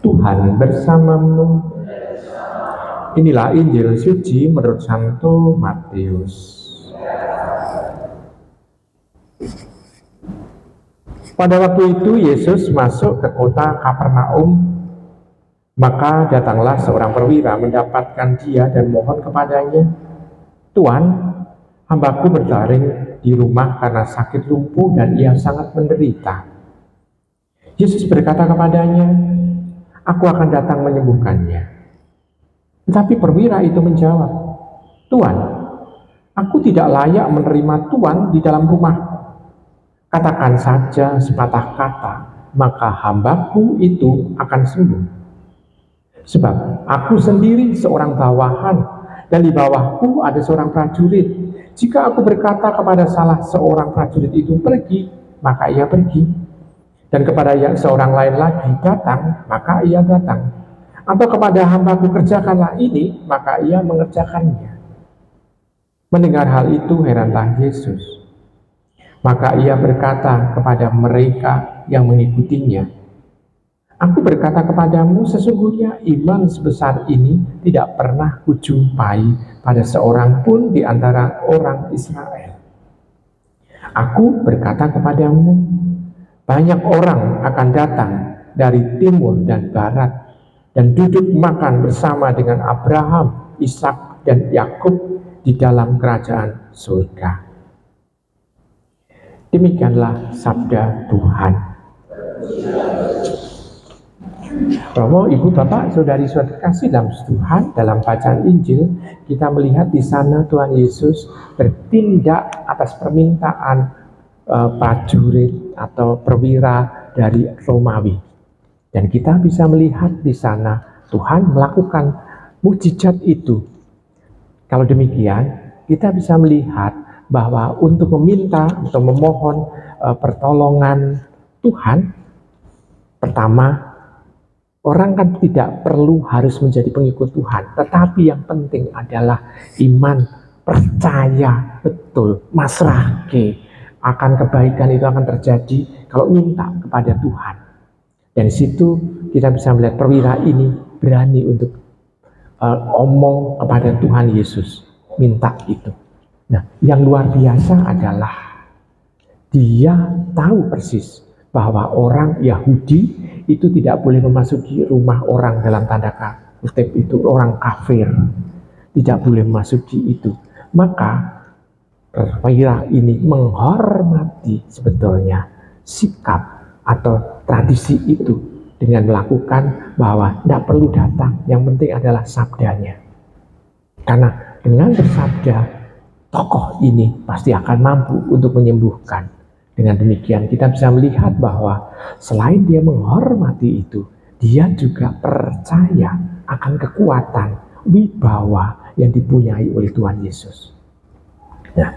Tuhan bersamamu. Inilah Injil suci menurut Santo Matius. Pada waktu itu Yesus masuk ke kota Kapernaum. Maka datanglah seorang perwira mendapatkan dia dan mohon kepadanya, "Tuan, hambaku berbaring di rumah karena sakit lumpuh dan ia sangat menderita." Yesus berkata kepadanya, "Aku akan datang menyembuhkannya." Tetapi perwira itu menjawab, "Tuan, aku tidak layak menerima Tuan di dalam rumah. Katakan saja sepatah kata, maka hambaku itu akan sembuh. Sebab aku sendiri seorang bawahan, dan di bawahku ada seorang prajurit. Jika aku berkata kepada salah seorang prajurit itu pergi, maka ia pergi. Dan kepada yang seorang lain lagi datang, maka ia datang. Atau kepada hambaku kerjakanlah ini, maka ia mengerjakannya." Mendengar hal itu heranlah Yesus. Maka ia berkata kepada mereka yang mengikutinya, "Aku berkata kepadamu, sesungguhnya iman sebesar ini tidak pernah kujumpai pada seorang pun di antara orang Israel. Aku berkata kepadamu, banyak orang akan datang dari timur dan barat dan duduk makan bersama dengan Abraham, Ishak, dan Yakub di dalam kerajaan surga." Demikianlah sabda Tuhan. Romo, Ibu, Bapak, Saudari-saudari kasih dalam Tuhan, dalam bacaan Injil kita melihat di sana Tuhan Yesus bertindak atas permintaan prajurit atau perwira dari Romawi. Dan kita bisa melihat di sana Tuhan melakukan mukjizat itu. Kalau demikian, kita bisa melihat bahwa untuk meminta atau memohon pertolongan Tuhan, pertama, orang kan tidak perlu harus menjadi pengikut Tuhan, tetapi yang penting adalah iman, percaya betul, masrahke akan kebaikan itu akan terjadi kalau minta kepada Tuhan. Dan di situ kita bisa melihat perwira ini berani untuk omong kepada Tuhan Yesus, minta itu. Nah, yang luar biasa adalah dia tahu persis bahwa orang Yahudi itu tidak boleh memasuki rumah orang dalam tanda kutip itu orang kafir, tidak boleh memasuki itu. Maka perwira ini menghormati sebetulnya sikap atau tradisi itu dengan melakukan bahwa tidak perlu datang, yang penting adalah sabdanya. Karena dengan bersabda, tokoh ini pasti akan mampu untuk menyembuhkan. Dengan demikian kita bisa melihat bahwa selain dia menghormati itu, dia juga percaya akan kekuatan wibawa yang dipunyai oleh Tuhan Yesus. Nah,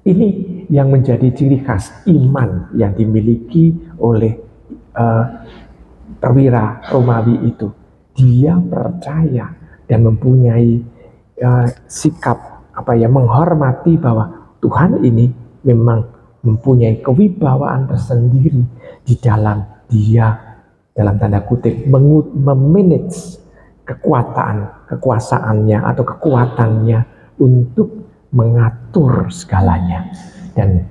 ini yang menjadi ciri khas iman yang dimiliki oleh perwira Romawi itu. Dia percaya dan mempunyai sikap menghormati bahwa Tuhan ini memang mempunyai kewibawaan tersendiri di dalam dia, dalam tanda kutip, memanage kekuasaannya atau kekuatannya untuk mengatur segalanya. Dan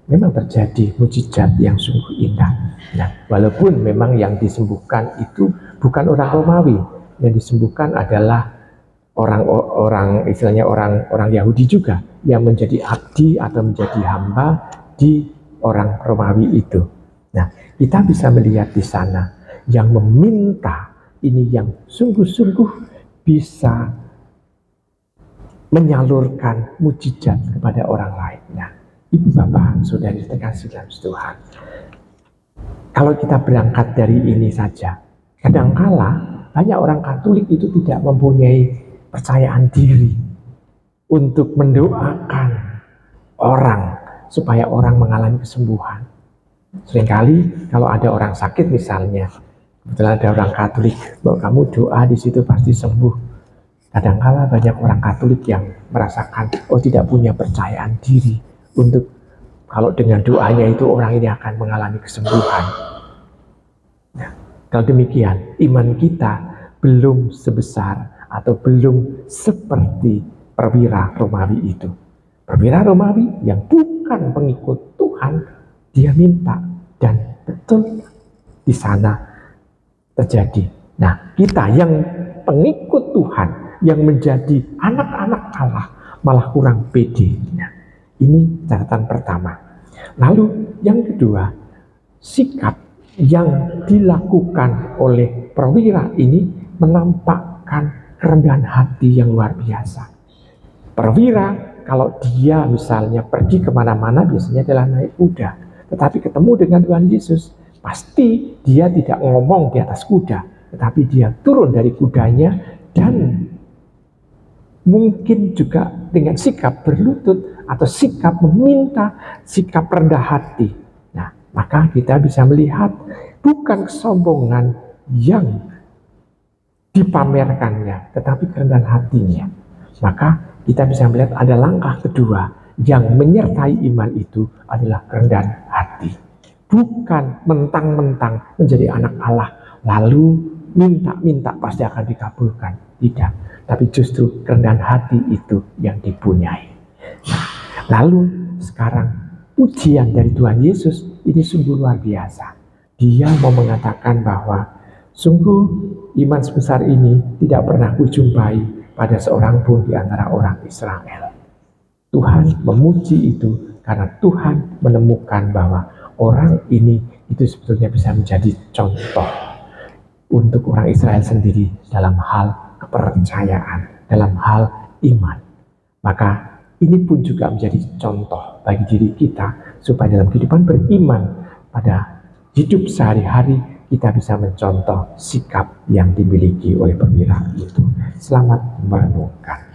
memang terjadi mukjizat yang sungguh indah. Nah, walaupun memang yang disembuhkan itu bukan orang Romawi, yang disembuhkan adalah orang istilahnya orang Yahudi juga yang menjadi abdi atau menjadi hamba di orang Romawi itu. Nah, kita bisa melihat di sana yang meminta ini yang sungguh-sungguh bisa menyalurkan mukjizat kepada orang lain. Nah, Ibu, Bapak, Saudari terkasih dalam Tuhan, kalau kita berangkat dari ini saja, kadangkala banyak orang Katolik itu tidak mempunyai percayaan diri untuk mendoakan orang supaya orang mengalami kesembuhan. Seringkali kalau ada orang sakit misalnya, kebetulan ada orang Katolik, bahwa kamu doa di situ pasti sembuh. Kadangkala banyak orang Katolik yang merasakan tidak punya percayaan diri untuk kalau dengan doanya itu orang ini akan mengalami kesembuhan. Nah, Kalau demikian, iman kita belum sebesar atau belum seperti perwira Romawi itu. Perwira Romawi yang bukan pengikut Tuhan, dia minta, dan betul di sana terjadi. Nah, kita yang pengikut Tuhan, yang menjadi anak-anak Allah, malah kurang pede. Nah, ini catatan pertama. Lalu yang kedua, sikap yang dilakukan oleh perwira ini menampakkan kerendahan hati yang luar biasa. Perwira kalau dia misalnya pergi kemana-mana biasanya adalah naik kuda, tetapi ketemu dengan Tuhan Yesus, pasti dia tidak ngomong di atas kuda, tetapi dia turun dari kudanya dan mungkin juga dengan sikap berlutut atau sikap meminta, sikap rendah hati. Nah, maka kita bisa melihat bukan kesombongan yang dipamerkannya, tetapi kerendahan hatinya. Maka kita bisa melihat ada langkah kedua yang menyertai iman itu adalah kerendahan hati. Bukan mentang-mentang menjadi anak Allah lalu minta-minta pasti akan dikabulkan. Tidak, tapi justru kerendahan hati itu yang dipunyai. Lalu sekarang pujian dari Tuhan Yesus ini sungguh luar biasa. Dia mau mengatakan bahwa sungguh iman sebesar ini tidak pernah kujumpai pada seorang pun di antara orang Israel. Tuhan memuji itu karena Tuhan menemukan bahwa orang ini itu sebetulnya bisa menjadi contoh untuk orang Israel sendiri dalam hal kepercayaan, dalam hal iman. Maka ini pun juga menjadi contoh bagi diri kita supaya dalam kehidupan beriman pada hidup sehari-hari kita bisa mencontoh sikap yang dimiliki oleh perwira itu. Selamat merenungkan.